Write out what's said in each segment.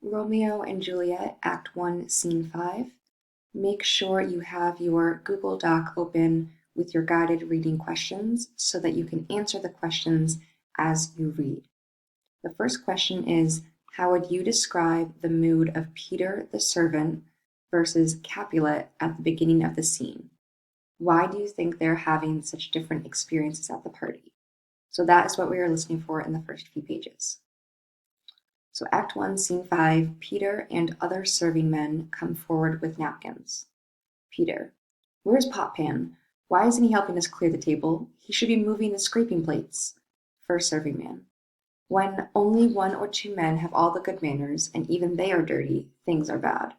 Romeo and Juliet, Act 1, Scene 5. Make sure you have your Google Doc open with your guided reading questions so that you can answer the questions as you read. The first question is, how would you describe the mood of Peter the servant versus Capulet at the beginning of the scene? Why do you think they're having such different experiences at the party? So that is what we are listening for in the first few pages. So Act 1, Scene 5, Peter and other serving men come forward with napkins. Peter: Where's Potpan? Why isn't he helping us clear the table? He should be moving the scraping plates. First serving man: When only one or two men have all the good manners, and even they are dirty, things are bad.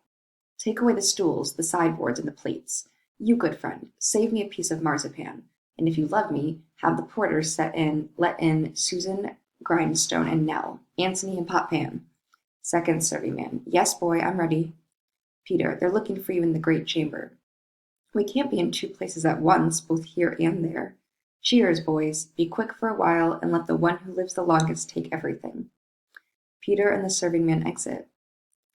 Take away the stools, the sideboards, and the plates. You, good friend, save me a piece of marzipan, and if you love me, have the porters let in Susan, Grindstone, and Nell, Antony, and Potpan. Second serving man: Yes, boy, I'm ready. Peter: They're looking for you in the great chamber. We can't be in two places at once, both here and there. Cheers, boys. Be quick for a while, and let the one who lives the longest take everything. Peter and the serving man exit.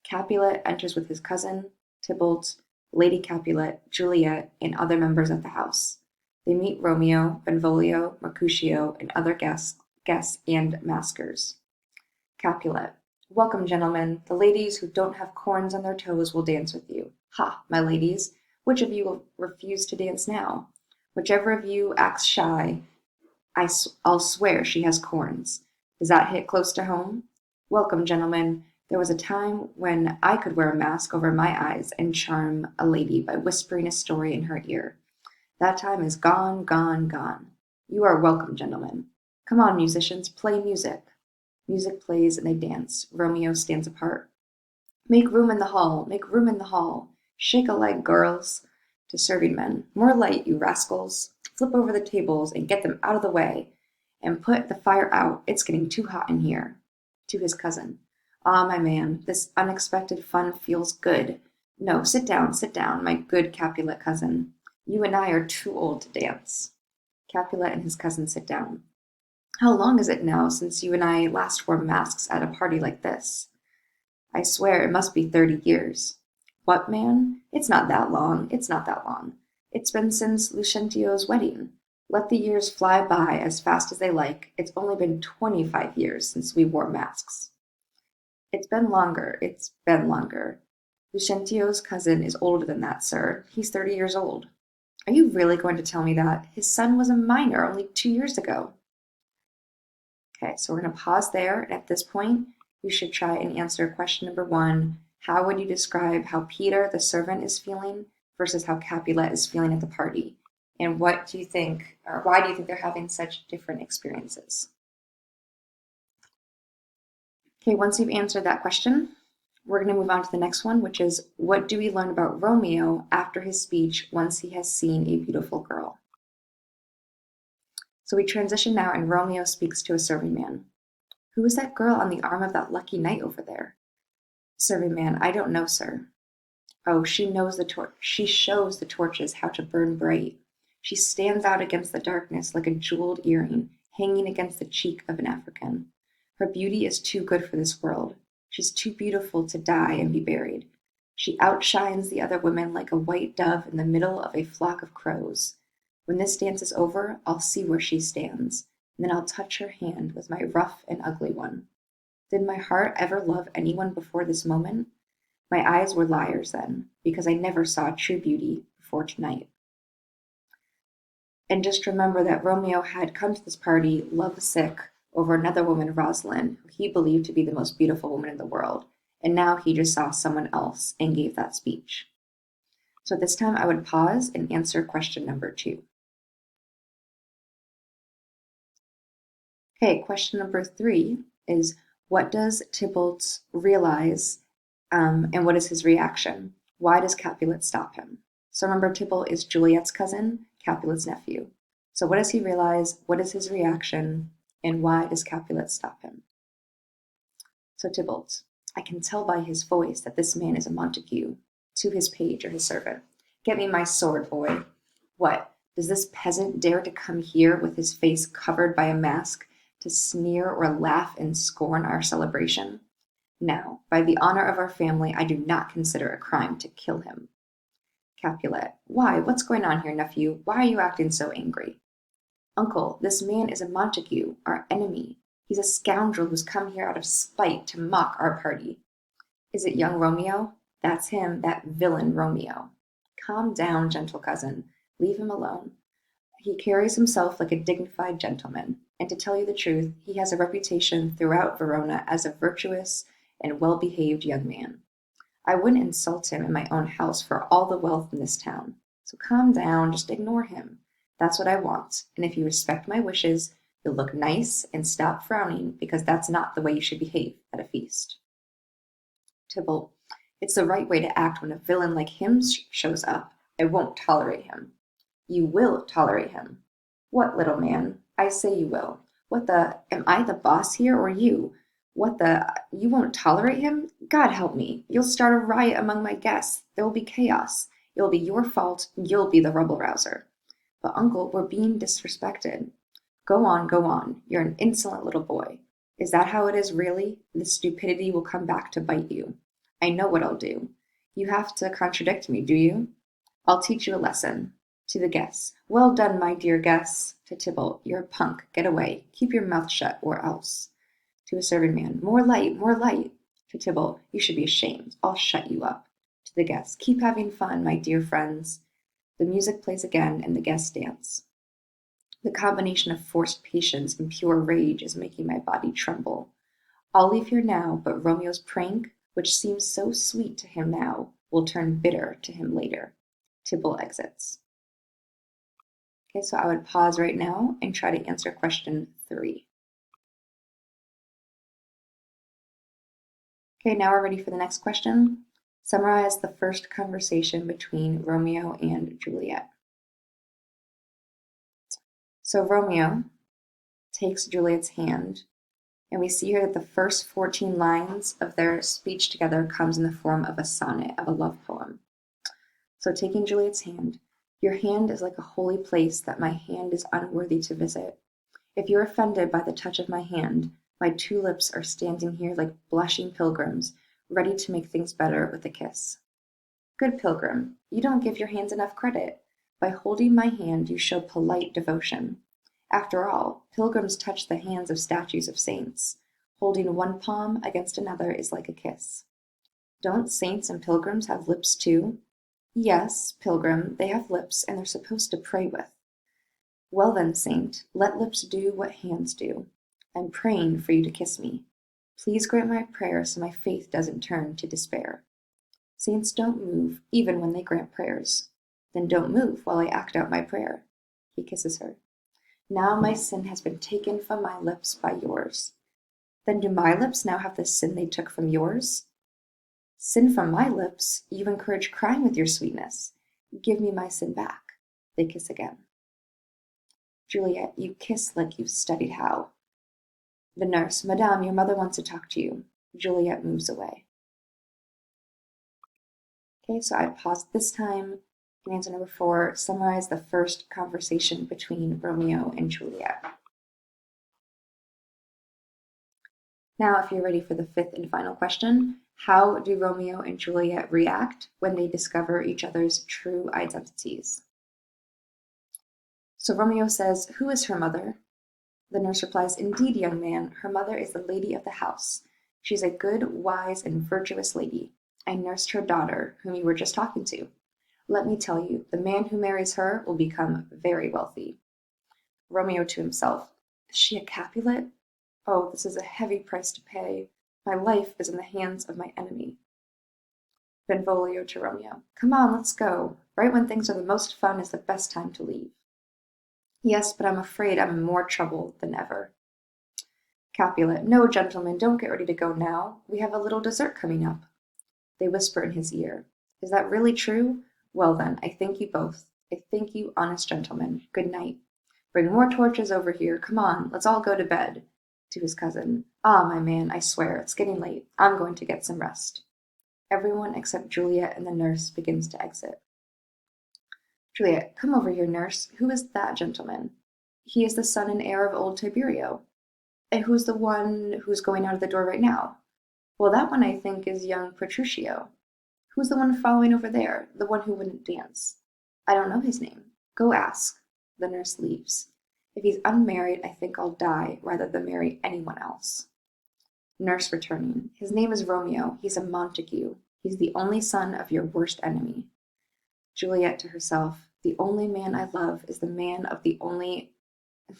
Capulet enters with his cousin, Tybalt, Lady Capulet, Juliet, and other members of the house. They meet Romeo, Benvolio, Mercutio, and other guests and maskers. Capulet: Welcome, gentlemen. The ladies who don't have corns on their toes will dance with you. Ha, my ladies, which of you will refuse to dance now? Whichever of you acts shy, I'll swear she has corns. Does that hit close to home? Welcome, gentlemen. There was a time when I could wear a mask over my eyes and charm a lady by whispering a story in her ear. That time is gone, gone, gone. You are welcome, gentlemen. Come on, musicians, play music. Music plays and they dance. Romeo stands apart. Make room in the hall, make room in the hall. Shake a leg, girls. To serving men: More light, you rascals. Flip over the tables and get them out of the way. And put the fire out. It's getting too hot in here. To his cousin: Ah, my man, this unexpected fun feels good. No, sit down, my good Capulet cousin. You and I are too old to dance. Capulet and his cousin sit down. How long is it now since you and I last wore masks at a party like this? I swear it must be 30 years. What, man? It's not that long. It's been since Lucentio's wedding. Let the years fly by as fast as they like. It's only been 25 years since we wore masks. It's been longer. Lucentio's cousin is older than that, sir. He's 30 years old. Are you really going to tell me that? His son was a minor only 2 years ago. Okay, so we're going to pause there, and at this point, you should try and answer question number 1. How would you describe how Peter, the servant, is feeling versus how Capulet is feeling at the party? And what do you think, or why do you think they're having such different experiences? Okay, once you've answered that question, we're going to move on to the next one, which is, what do we learn about Romeo after his speech once he has seen a beautiful girl? So we transition now, and Romeo speaks to a serving man. Who is that girl on the arm of that lucky knight over there? Serving man: I don't know, sir. Oh, she shows the torches how to burn bright. She stands out against the darkness like a jeweled earring hanging against the cheek of an African. Her beauty is too good for this world. She's too beautiful to die and be buried. She outshines the other women like a white dove in the middle of a flock of crows. When this dance is over, I'll see where she stands, and then I'll touch her hand with my rough and ugly one. Did my heart ever love anyone before this moment? My eyes were liars then, because I never saw true beauty before tonight. And just remember that Romeo had come to this party lovesick over another woman, Rosalind, who he believed to be the most beautiful woman in the world, and now he just saw someone else and gave that speech. So at this time, I would pause and answer question number 2. Okay, question number 3 is, what does Tybalt realize, and what is his reaction? Why does Capulet stop him? So remember, Tybalt is Juliet's cousin, Capulet's nephew. So what does he realize? What is his reaction? And why does Capulet stop him? So Tybalt: I can tell by his voice that this man is a Montague. To his page or his servant: Get me my sword, boy. What? Does this peasant dare to come here with his face covered by a mask to sneer or laugh and scorn our celebration? Now, by the honor of our family, I do not consider a crime to kill him. Capulet. Why, what's going on here, nephew? Why are you acting so angry? Uncle, this man is a Montague, our enemy. He's a scoundrel who's come here out of spite to mock our party. Is it young Romeo? That's him, that villain Romeo. Calm down, gentle cousin. Leave him alone. He carries himself like a dignified gentleman, and to tell you the truth, he has a reputation throughout Verona as a virtuous and well-behaved young man. I wouldn't insult him in my own house for all the wealth in this town. So calm down, just ignore him. That's what I want, and if you respect my wishes, you'll look nice and stop frowning, because that's not the way you should behave at a feast. Tybalt. It's the right way to act when a villain like him shows up. I won't tolerate him. You will tolerate him. What, little man? I say you will. What the? Am I the boss here or you? What the? You won't tolerate him? God help me. You'll start a riot among my guests. There will be chaos. It will be your fault. You'll be the rebel rouser. But, uncle, we're being disrespected. Go on, go on. You're an insolent little boy. Is that how it is really? The stupidity will come back to bite you. I know what I'll do. You have to contradict me, do you? I'll teach you a lesson. To the guests. Well done, my dear guests. To Tybalt. You're a punk. Get away. Keep your mouth shut, or else. To a serving man. More light, more light. To Tybalt. You should be ashamed. I'll shut you up. To the guests. Keep having fun, my dear friends. The music plays again, and the guests dance. The combination of forced patience and pure rage is making my body tremble. I'll leave here now, but Romeo's prank, which seems so sweet to him now, will turn bitter to him later. Tybalt exits. Okay, so I would pause right now and try to answer question 3. Okay, now we're ready for the next question. Summarize the first conversation between Romeo and Juliet. So Romeo takes Juliet's hand, and we see here that the first 14 lines of their speech together comes in the form of a sonnet, of a love poem. So taking Juliet's hand, your hand is like a holy place that my hand is unworthy to visit. If you're offended by the touch of my hand, my 2 lips are standing here like blushing pilgrims, ready to make things better with a kiss. Good pilgrim, you don't give your hands enough credit. By holding my hand, you show polite devotion. After all, pilgrims touch the hands of statues of saints. Holding one palm against another is like a kiss. Don't saints and pilgrims have lips too? Yes, pilgrim, they have lips, and they're supposed to pray with. Well then, saint, let lips do what hands do. I'm praying for you to kiss me. Please grant my prayer so my faith doesn't turn to despair. Saints don't move, even when they grant prayers. Then don't move while I act out my prayer. He kisses her. Now my sin has been taken from my lips by yours. Then do my lips now have the sin they took from yours? Sin from my lips? You encourage crime with your sweetness. Give me my sin back. They kiss again. Juliet, you kiss like you've studied how. The nurse, Madame, your mother wants to talk to you. Juliet moves away. Okay, so I paused this time. And answer number 4, summarize the first conversation between Romeo and Juliet. Now, if you're ready for the 5th and final question, how do Romeo and Juliet react when they discover each other's true identities? So Romeo says, who is her mother? The nurse replies, indeed, young man, her mother is the lady of the house. She's a good, wise, and virtuous lady. I nursed her daughter, whom you were just talking to. Let me tell you, the man who marries her will become very wealthy. Romeo to himself, is she a Capulet? Oh, this is a heavy price to pay. My life is in the hands of my enemy. Benvolio to Romeo, come on, let's go. Right when things are the most fun is the best time to leave. Yes, but I'm afraid I'm in more trouble than ever. Capulet, no, gentlemen, don't get ready to go now. We have a little dessert coming up. They whisper in his ear, is that really true? Well then, I thank you both. I thank you, honest gentlemen. Good night. Bring more torches over here. Come on, let's all go to bed. To his cousin, ah, my man, I swear, it's getting late. I'm going to get some rest. Everyone except Juliet and the nurse begins to exit. Juliet, come over here, nurse. Who is that gentleman? He is the son and heir of old Tiberio. And who's the one who's going out of the door right now? Well, that one I think is young Petruchio. Who's the one following over there? The one who wouldn't dance. I don't know his name. Go ask. The nurse leaves. If he's unmarried, I think I'll die rather than marry anyone else. Nurse returning. His name is Romeo. He's a Montague. He's the only son of your worst enemy. Juliet to herself. The only man I love is the man of the only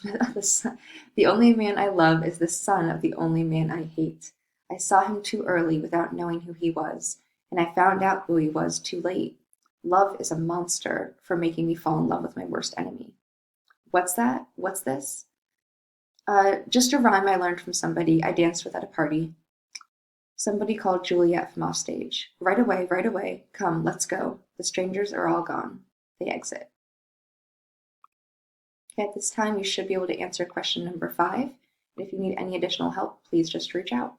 the only man I love is the son of the only man I hate. I saw him too early without knowing who he was, and I found out who he was too late. Love is a monster for making me fall in love with my worst enemy. What's that? What's this? Just a rhyme I learned from somebody I danced with at a party. Somebody called Juliet from offstage. Right away, right away. Come, let's go. The strangers are all gone. They exit. Okay, at this time, you should be able to answer question number 5. And if you need any additional help, please just reach out.